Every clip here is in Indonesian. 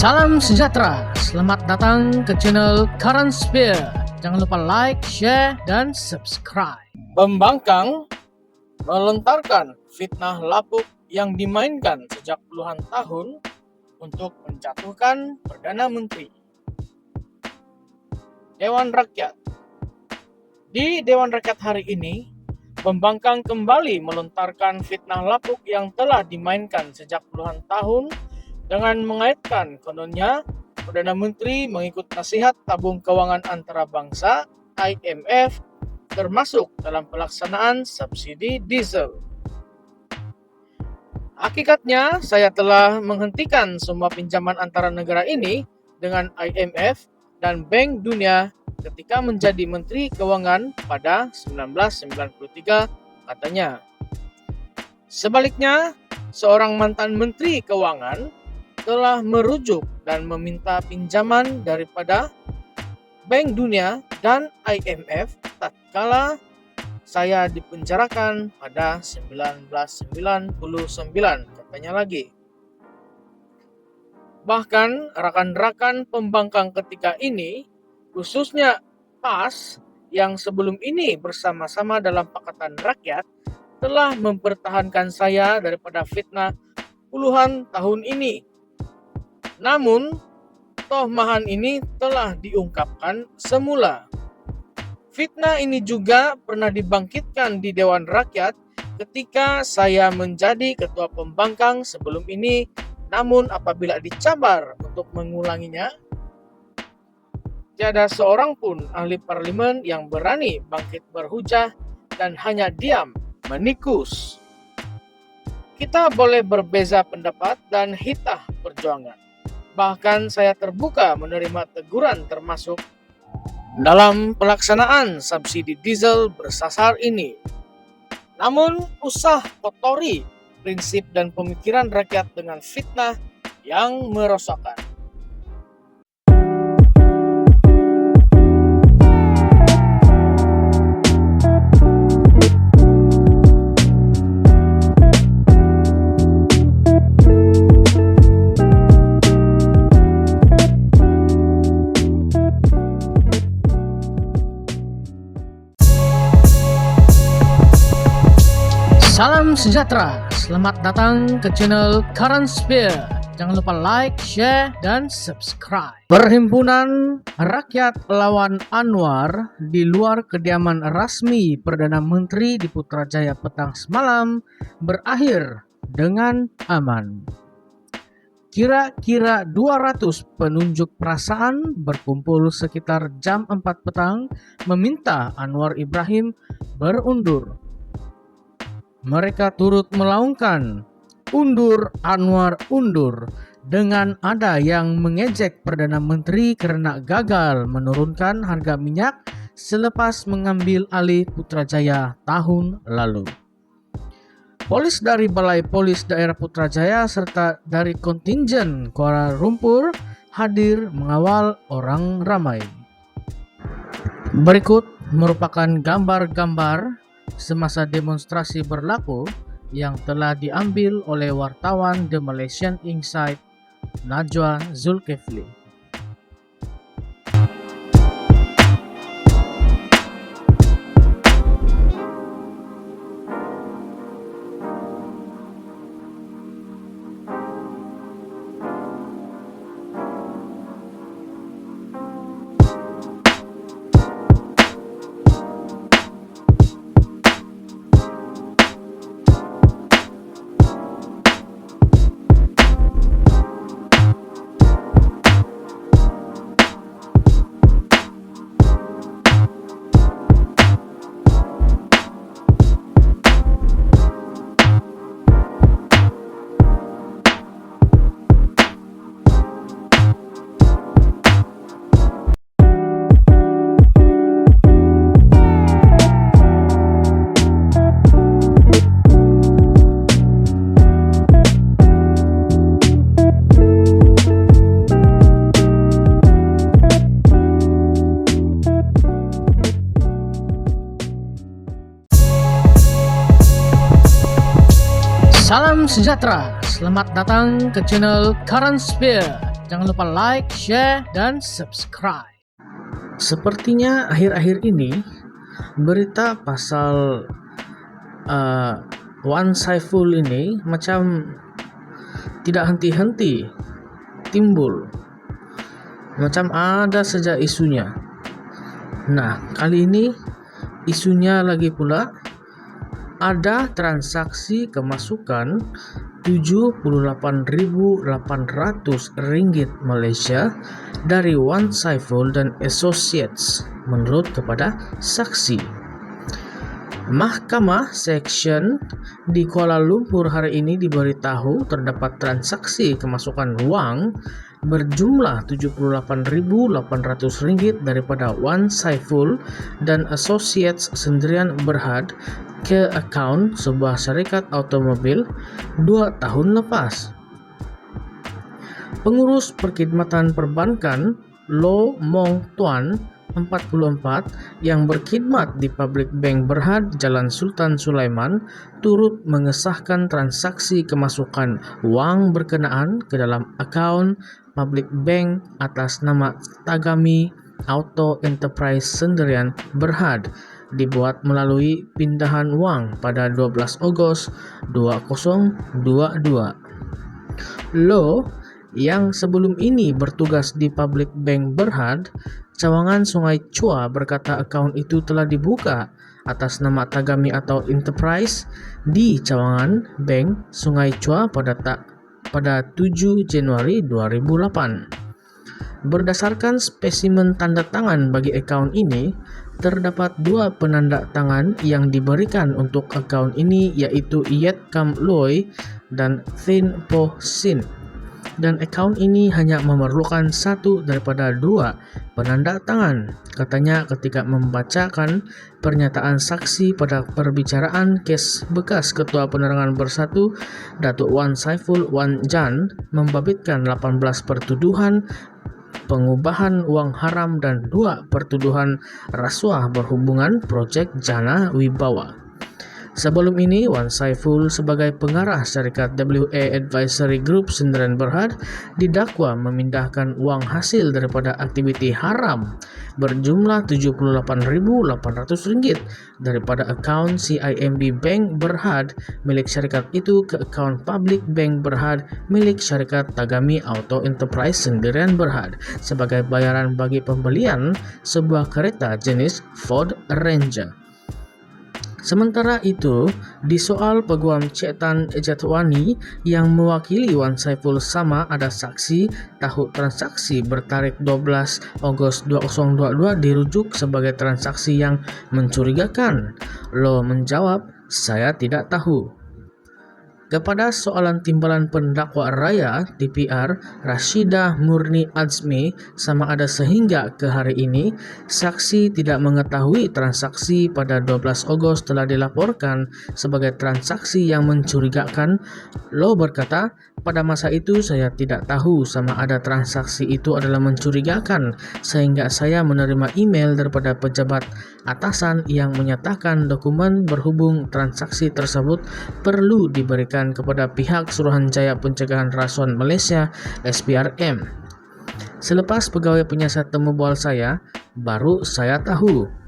Salam sejahtera, selamat datang ke channel Current Sphere. Jangan lupa like, share, dan subscribe. Pembangkang melontarkan fitnah lapuk yang dimainkan sejak puluhan tahun untuk menjatuhkan Perdana Menteri. Dewan Rakyat. Di Dewan Rakyat hari ini, pembangkang kembali melontarkan fitnah lapuk yang telah dimainkan sejak puluhan tahun dengan mengaitkan kononnya Perdana Menteri mengikut nasihat tabung keuangan antara bangsa IMF termasuk dalam pelaksanaan subsidi diesel. Hakikatnya, saya telah menghentikan semua pinjaman antara negara ini dengan IMF dan Bank Dunia ketika menjadi Menteri Keuangan pada 1993, katanya. Sebaliknya, seorang mantan Menteri Keuangan telah merujuk dan meminta pinjaman daripada Bank Dunia dan IMF tatkala saya dipenjarakan pada 1999, katanya lagi. Bahkan rakan-rakan pembangkang ketika ini, khususnya PAS yang sebelum ini bersama-sama dalam Pakatan Rakyat, telah mempertahankan saya daripada fitnah puluhan tahun ini. Namun, tohmahan ini telah diungkapkan semula. Fitnah ini juga pernah dibangkitkan di Dewan Rakyat ketika saya menjadi ketua pembangkang sebelum ini, namun apabila dicabar untuk mengulanginya, tiada seorang pun ahli parlemen yang berani bangkit berhujah dan hanya diam menikus. Kita boleh berbeza pendapat dan hitah perjuangan. Bahkan saya terbuka menerima teguran termasuk dalam pelaksanaan subsidi diesel bersasar ini. Namun, usah kotori prinsip dan pemikiran rakyat dengan fitnah yang merosakkan. Salam sejahtera, selamat datang ke channel Current Sphere. Jangan lupa like, share, dan subscribe. Perhimpunan Rakyat Lawan Anwar di luar kediaman rasmi Perdana Menteri di Putrajaya petang semalam berakhir dengan aman. Kira-kira 200 penunjuk perasaan berkumpul sekitar jam 4 petang meminta Anwar Ibrahim berundur. Mereka turut melaungkan "Undur Anwar undur" dengan ada yang mengejek Perdana Menteri karena gagal menurunkan harga minyak selepas mengambil alih Putrajaya tahun lalu. Polis dari Balai Polis Daerah Putrajaya serta dari kontingen Kuala Lumpur hadir mengawal orang ramai. Berikut merupakan gambar-gambar semasa demonstrasi berlaku yang telah diambil oleh wartawan The Malaysian Insight Najwa Zulkifli. Salam sejahtera, selamat datang ke channel Current Sphere. Jangan lupa like, share, dan subscribe. Sepertinya akhir-akhir ini berita pasal Wan Saiful ini macam tidak henti-henti timbul. Macam ada saja isunya. Nah, kali ini isunya lagi pula ada transaksi kemasukan Rp78.800 Malaysia dari Wan Saiful dan Associates menurut kepada saksi. Mahkamah Seksyen di Kuala Lumpur hari ini diberitahu terdapat transaksi kemasukan wang berjumlah Rp78.800 daripada Wan Saiful dan Associates Sendirian Berhad ke akaun sebuah syarikat automobil 2 tahun lepas. Pengurus Perkhidmatan Perbankan Lo Mong Tuan 44 yang berkhidmat di Public Bank Berhad Jalan Sultan Sulaiman turut mengesahkan transaksi kemasukan wang berkenaan ke dalam akaun Public Bank atas nama Tagami Auto Enterprise Sendirian Berhad dibuat melalui pindahan wang pada 12 Ogos 2022. Lo yang sebelum ini bertugas di Public Bank Berhad, Cawangan Sungai Chua berkata akaun itu telah dibuka atas nama Tagami atau Enterprise di Cawangan Bank Sungai Chua pada 7 Januari 2008. Berdasarkan spesimen tanda tangan bagi akaun ini, terdapat 2 penanda tangan yang diberikan untuk akaun ini yaitu Yet Kam Loy dan Thin Po Sin. Dan akaun ini hanya memerlukan 1 daripada 2 penanda tangan, katanya ketika membacakan pernyataan saksi pada perbicaraan kes bekas Ketua Penerangan Bersatu Datuk Wan Saiful Wan Jan membabitkan 18 pertuduhan pengubahan wang haram dan 2 pertuduhan rasuah berhubungan projek Jana Wibawa. Sebelum ini, Wan Saiful sebagai pengarah syarikat WA Advisory Group Sendirian Berhad didakwa memindahkan wang hasil daripada aktiviti haram berjumlah Rp78.800 daripada akaun CIMB Bank Berhad milik syarikat itu ke akaun Public Bank Berhad milik syarikat Tagami Auto Enterprise Sendirian Berhad sebagai bayaran bagi pembelian sebuah kereta jenis Ford Ranger. Sementara itu, di soal Peguam Cik Tan Jatwani yang mewakili Wan Saiful sama ada saksi tahu transaksi bertarikh 12 Ogos 2022 dirujuk sebagai transaksi yang mencurigakan. Lo menjawab, saya tidak tahu. Kepada soalan timbalan pendakwa raya TPR Rashidah Murni Azmi sama ada sehingga ke hari ini saksi tidak mengetahui transaksi pada 12 Ogos telah dilaporkan sebagai transaksi yang mencurigakan, Lo berkata, pada masa itu saya tidak tahu sama ada transaksi itu adalah mencurigakan sehingga saya menerima email daripada pejabat atasan yang menyatakan dokumen berhubung transaksi tersebut perlu diberikan kepada pihak Suruhanjaya Pencegahan Rasuah Malaysia SPRM. Selepas pegawai penyiasat temu bual saya, baru saya tahu.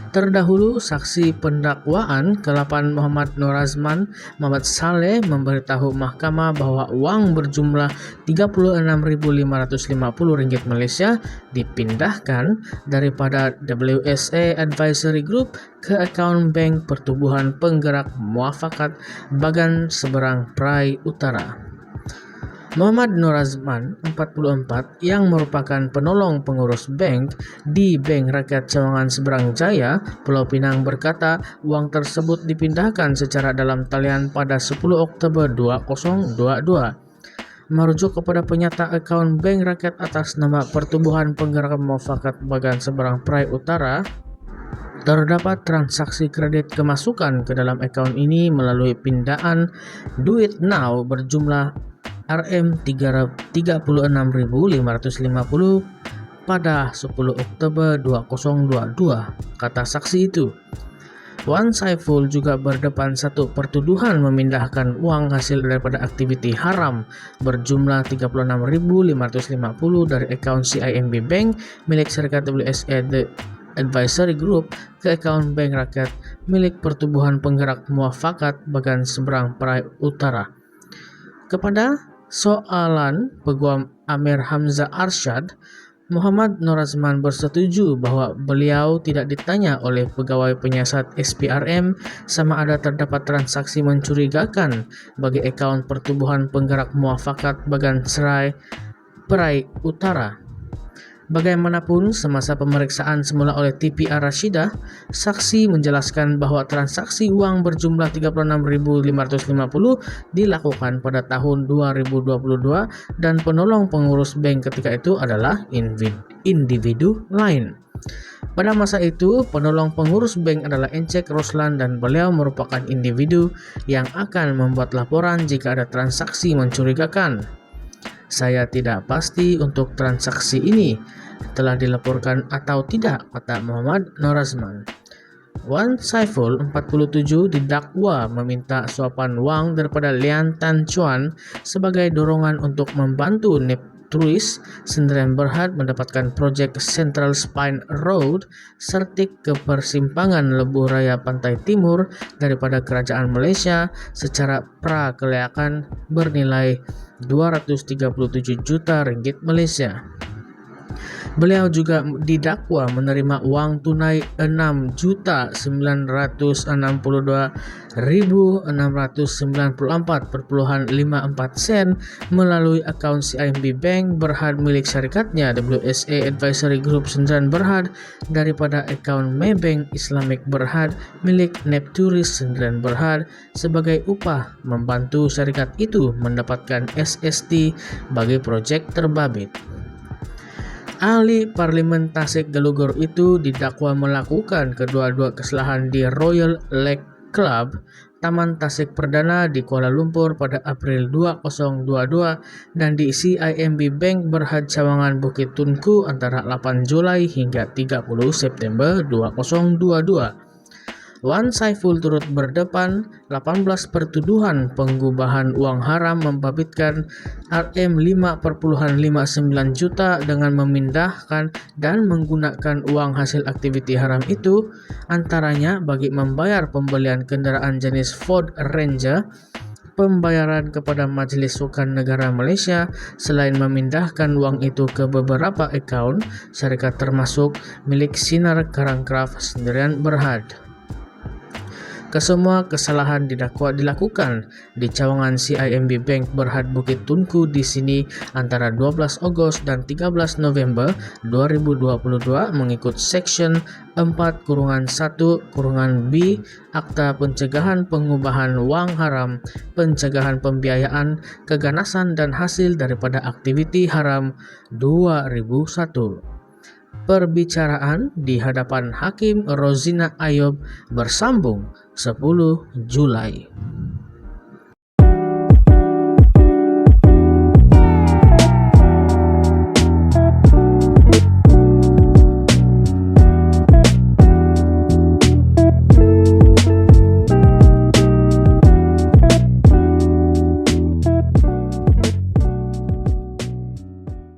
Terdahulu, saksi pendakwaan ke-8 Muhammad Norazman Muhammad Saleh memberitahu mahkamah bahwa wang berjumlah Rp36.550 Malaysia dipindahkan daripada WSA Advisory Group ke akaun Bank Pertubuhan Penggerak Muafakat Bagan Seberang Perai Utara. Muhammad Norazman 44 yang merupakan penolong pengurus bank di Bank Rakyat Cawangan Seberang Jaya, Pulau Pinang berkata wang tersebut dipindahkan secara dalam talian pada 10 Oktober 2022. Merujuk kepada penyata akaun Bank Rakyat atas nama Pertubuhan Penggerak Muafakat Bagan Seberang Perai Utara, terdapat transaksi kredit kemasukan ke dalam akaun ini melalui pindaan duit now berjumlah Rm36.550 pada 10 Oktober 2022, kata saksi itu. Wan Saiful juga berdepan satu pertuduhan memindahkan uang hasil daripada aktiviti haram berjumlah 36.550 dari akaun CIMB Bank milik syarikat WSE The Advisory Group ke akaun Bank Rakyat milik Pertubuhan Penggerak Muafakat Bagan Seberang Perai Utara. Kepada soalan Peguam Amir Hamzah Arsyad, Muhammad Norazman bersetuju bahwa beliau tidak ditanya oleh pegawai penyiasat SPRM sama ada terdapat transaksi mencurigakan bagi akaun Pertubuhan Penggerak Muafakat Bagan Serai Perai Utara. Bagaimanapun, semasa pemeriksaan semula oleh TPR Rashidah, saksi menjelaskan bahwa transaksi uang berjumlah 36.550 dilakukan pada tahun 2022 dan penolong pengurus bank ketika itu adalah individu lain. Pada masa itu, penolong pengurus bank adalah Encek Roslan dan beliau merupakan individu yang akan membuat laporan jika ada transaksi mencurigakan. Saya tidak pasti untuk transaksi ini telah dilaporkan atau tidak, kata Muhammad Norazman. Wan Saiful 47 didakwa meminta suapan wang daripada Lian Tan Chuan sebagai dorongan untuk membantu Nepturis Sdn Bhd mendapatkan proyek Central Spine Road sertik ke persimpangan Lebuh Raya Pantai Timur daripada Kerajaan Malaysia secara prakelayakan bernilai 237 juta ringgit Malaysia. Beliau juga didakwa menerima uang tunai 6.992.694,54 sen melalui akaun CIMB Bank Berhad milik syarikatnya WSE Advisory Group Sdn Bhd daripada akaun Maybank Islamic Berhad milik Nepturis Sdn Bhd sebagai upah membantu syarikat itu mendapatkan SST bagi projek terbabit. Ahli Parlimen Tasik Gelugur itu didakwa melakukan kedua-dua kesalahan di Royal Lake Club, Taman Tasik Perdana di Kuala Lumpur pada April 2022 dan di CIMB Bank Berhad Cawangan Bukit Tunku antara 8 Julai hingga 30 September 2022. Wan Saiful turut berdepan 18 pertuduhan penggubahan uang haram membabitkan Rm5,59 juta dengan memindahkan dan menggunakan uang hasil aktiviti haram itu antaranya bagi membayar pembelian kenderaan jenis Ford Ranger, pembayaran kepada Majlis Sukan Negara Malaysia selain memindahkan uang itu ke beberapa akaun syarikat termasuk milik Sinar Karangkraf Sdn Bhd. Kesemua kesalahan didakwa dilakukan di cawangan CIMB Bank Berhad Bukit Tunku di sini antara 12 Ogos dan 13 November 2022 mengikut Seksyen 4-1-B Akta Pencegahan Pengubahan Wang Haram, Pencegahan Pembiayaan, Keganasan dan Hasil daripada Aktiviti Haram 2001. Perbicaraan di hadapan Hakim Rozina Ayob bersambung 10 Julai.